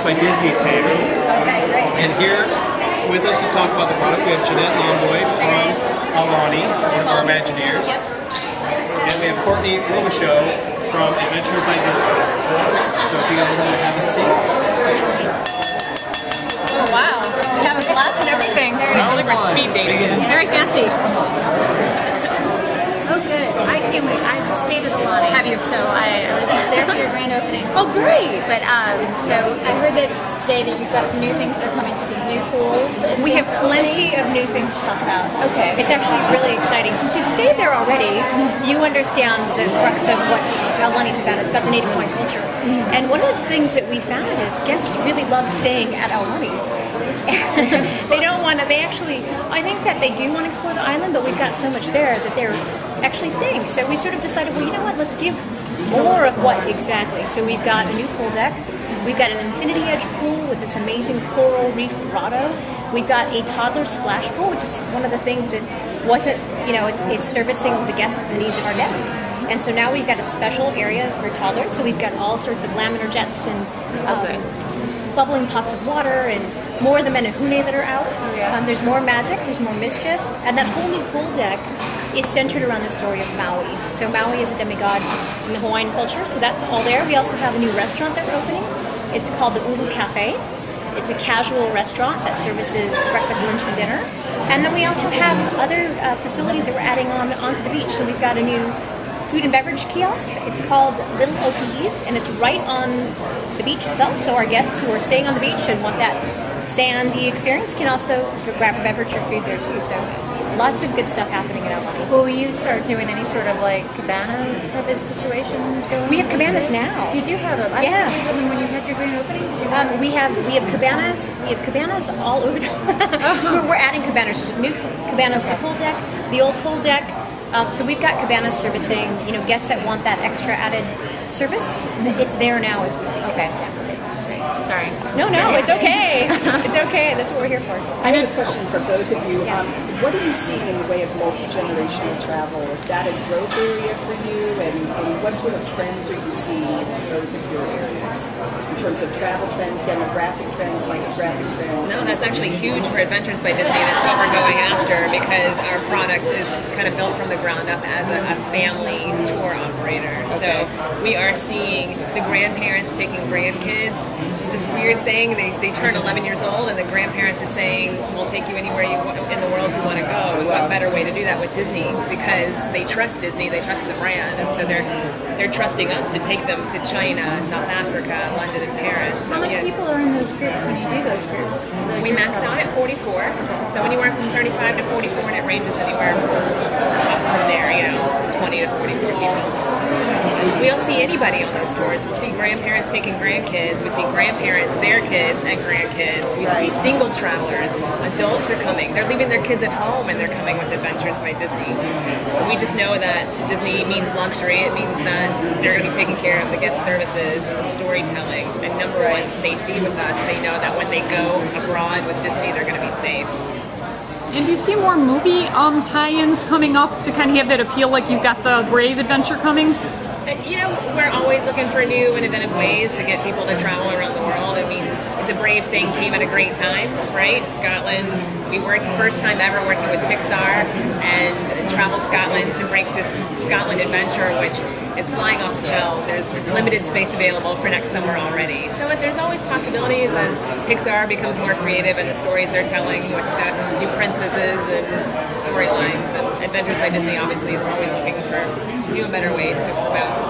by Disney today. Okay, great. And here with us to talk about the product, we have Jeanette Lomboy from Aulani, one of our Imagineers. Yes. And we have Courtney Robicheaux from Adventures by Disney. So if you guys want to have a seat. Oh, wow. We have a glass and everything. Like we're speed dating. Very fancy. Oh, good. I can't wait. I've stayed at Aulani. Have you? So I was there for your grand opening. Oh, great. But so I heard that today that you've got some new things that are coming to these new pools. We have plenty of new things to talk about. Okay. It's actually really exciting. Since you've stayed there already, you understand the crux of what Aulani's about. It's about the native Hawaiian culture. And one of the things that we found is guests really love staying at Aulani. They don't want to, I think that they do want to explore the island, but we've got so much there that they're actually staying. So we sort of decided, well, you know what, let's give more of what exactly. So we've got a new pool deck. We've got an infinity edge pool with this amazing coral reef grotto. We've got a toddler splash pool, which is one of the things that wasn't, it's servicing the needs of our guests. And so now we've got a special area for toddlers. So we've got all sorts of laminar jets and bubbling pots of water and more of the menehune that are out. Yes. There's more magic, there's more mischief, and that whole new pool deck is centered around the story of Maui. So Maui is a demigod in the Hawaiian culture, so that's all there. We also have a new restaurant that we're opening. It's called the Ulu Cafe. It's a casual restaurant that services breakfast, lunch, and dinner. And then we also have other facilities that we're adding onto the beach. So we've got a new food and beverage kiosk. It's called Little OP's, and it's right on the beach itself. So our guests who are staying on the beach and want that sandy experience can also grab a beverage or food there too. So lots of good stuff happening in Aulani. Will you start doing any sort of like cabana type of situation going? We have cabanas now. You do have them. Yeah. I mean, when you had your grand openings, We have cabanas. We have cabanas all over. We're adding cabanas. There's new cabanas on the pool deck, the old pool deck. So we've got cabanas servicing guests that want that extra added service. It's there now as we speak. Okay. Sorry. No, it's okay. It's okay. That's what we're here for. I have a question for both of you. What are you seeing in the way of multi-generational travel? Is that a growth area for you? And what sort of trends are you seeing in both of your areas? In terms of travel trends, demographic trends, psychographic trends? No, that's actually huge for Adventures by Disney. That's what we're going after because our product is kind of built from the ground up as a family tour operator. Okay. So we are seeing the grandparents taking grandkids. This weird thing, they turn 11 years old and the grandparents are saying, we'll take you anywhere in the world you want to go. And what better way to do that with Disney? Because they trust Disney, they trust the brand, and so they're trusting us to take them to China, South Africa, London, and Paris. So, how many people are in those groups when you do those groups? We max out at 44, so anywhere from 35 to 44, and it ranges anywhere up from there, 20 to 44 people. We'll see anybody on those tours. We see grandparents taking grandkids. We see grandparents, their kids, and grandkids. We see single travelers. Adults are coming. They're leaving their kids at home and they're coming with Adventures by Disney. We just know that Disney means luxury. It means that they're going to be taking care of the guest services and the storytelling. And number one, safety with us. They know that when they go abroad with Disney, they're going to be safe. And do you see more movie tie-ins coming up to kind of have that appeal, like you've got the Brave adventure coming? We're always looking for new and inventive ways to get people to travel around the world. I mean, the Brave thing came at a great time, right? Scotland, we worked first time ever working with Pixar and traveled Scotland to break this Scotland adventure, which is flying off the shelves. There's limited space available for next summer already. So there's always possibilities as Pixar becomes more creative in the stories they're telling with the new princesses and storylines. And Adventures by Disney obviously is always looking for new and better ways to promote.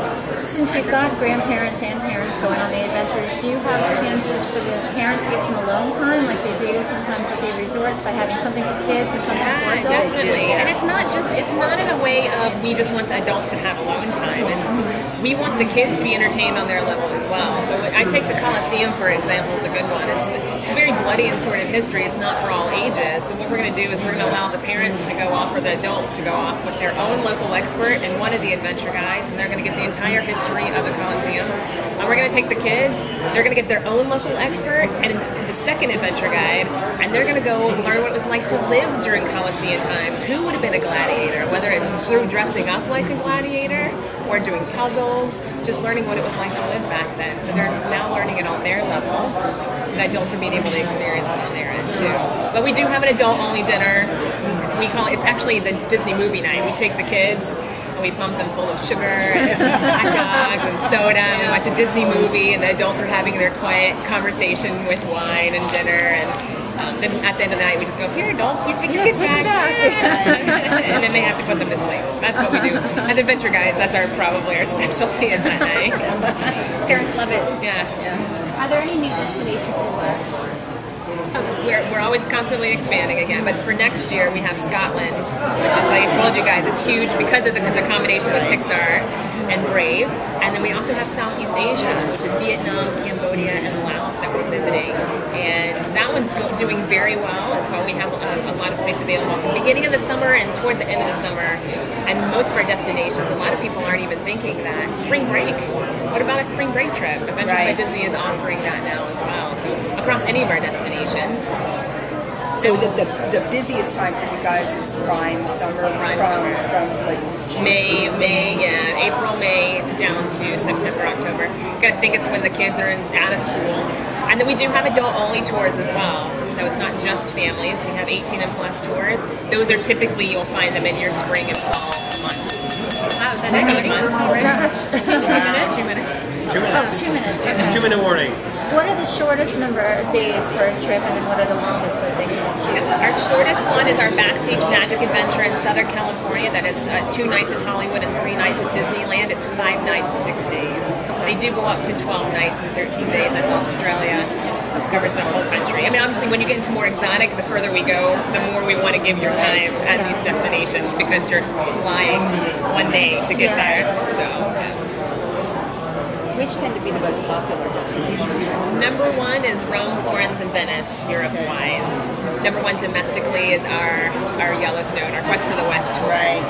Since you've got grandparents and parents going on the adventures, do you have chances for the parents to get some alone time like they do sometimes at the resorts by having something for kids and something for adults? Definitely. And it's not in a way of we just want the adults to have alone time. We want the kids to be entertained on their level as well. So I take the Colosseum, for example, as a good one. It's very bloody and sordid history. It's not for all ages. So what we're going to do is we're going to allow the parents to go off, or the adults to go off with their own local expert and one of the adventure guides, and they're going to get the entire history of the Colosseum. And we're going to take the kids, they're going to get their own local expert and the second adventure guide, and they're going to go learn what it was like to live during Colosseum times. Who would have been a gladiator, whether it's through dressing up like a gladiator or doing puzzles, just learning what it was like to live back then. So they're now learning it on their level. The adults are being able to experience it on their end too. But we do have an adult-only dinner. We call it's actually the Disney movie night. We take the kids and we pump them full of sugar and hot dogs and soda, and we watch a Disney movie, and the adults are having their quiet conversation with wine and dinner. And then at the end of the night, we just go, here, adults, you take your kids back. And then they have to put them to sleep. That's what we do. As adventure guides, that's probably our specialty at that night. Parents love it. Yeah. Are there any new destinations for work? We're always constantly expanding again, but for next year we have Scotland, which is, like I told you guys, it's huge because of the combination with Pixar and Brave. And then we also have Southeast Asia, which is Vietnam, Cambodia, and Laos that we're visiting. And that one's doing very well as well. We have a lot of space available at the beginning of the summer and toward the end of the summer. And most of our destinations, a lot of people aren't even thinking that. Spring break. What about a spring break trip? Adventures by Disney is offering that now as well. So across any of our destinations. So the busiest time for you guys is prime summer, from like May, April, May, down to September, October. Gotta think it's when the kids are out of school. And then we do have adult-only tours as well. So it's not just families. We have 18 and plus tours. Those are typically, you'll find them in your spring and fall months. Wow, is that exciting? Months? Oh gosh. 2 minutes? 2 minutes. 2 minutes. 2 minutes. It's a Okay. 2-minute warning. What are the shortest number of days for a trip, and then what are the longest that they can choose? Our shortest one is our Backstage Magic Adventure in Southern California. That is 2 nights at Hollywood and 3 nights at Disneyland. It's 5 nights, 6 days. They do go up to 12 nights and 13 days. That's Australia. Covers the whole country. I mean, obviously, when you get into more exotic, the further we go, the more we want to give your time at these destinations because you're flying one day to get there. So, which tend to be the most popular destinations? number 1 is Rome, Florence, and Venice, Europe-wise. Number 1 domestically is our Yellowstone, our Quest for the West tour. Right.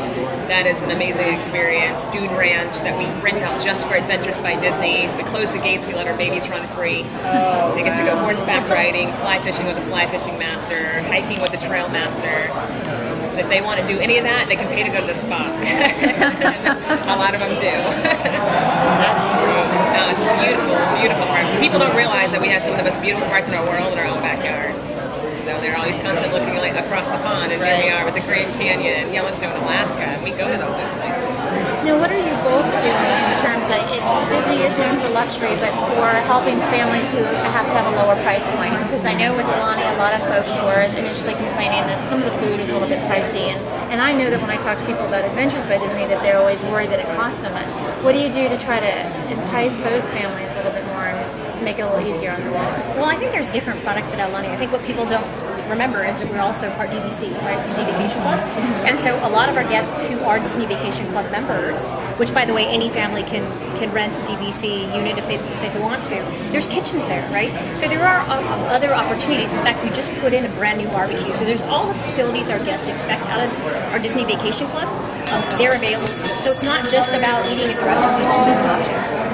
That is an amazing experience. Dune Ranch that we rent out just for Adventures by Disney. We close the gates, we let our babies run free. Oh, They get to go horseback riding, fly fishing with a fly fishing master, hiking with a trail master. If they want to do any of that, they can pay to go to the spa. A lot of them do. That's great. No, it's a beautiful, beautiful park. People don't realize that we have some of the most beautiful parts in our world in our own backyard. So they're always constantly looking like across the pond, and here we are with the Grand Canyon, Yellowstone, Alaska, and we go to those places. Now, what are you both doing in terms of, Disney is known for luxury, but for helping families who have to have a lower price point? Because I know with Aulani, a lot of folks were initially complaining that some of the food is a little bit pricey, and I know that when I talk to people about Adventures by Disney, that they're always worried that it costs so much. What do you do to try to entice those families a little bit more and make it a little easier on their wallets? Well, I think there's different products at Aulani. I think what people don't remember is that we're also part DVC, right? Disney Vacation Club. And so a lot of our guests who are Disney Vacation Club members, which by the way, any family can rent a DVC unit if they want to. There's kitchens there, right? So there are other opportunities. In fact, we just put in a brand new barbecue. So there's all the facilities our guests expect out of our Disney Vacation Club. They're available. So it's not just about eating at the restaurants. There's also some options.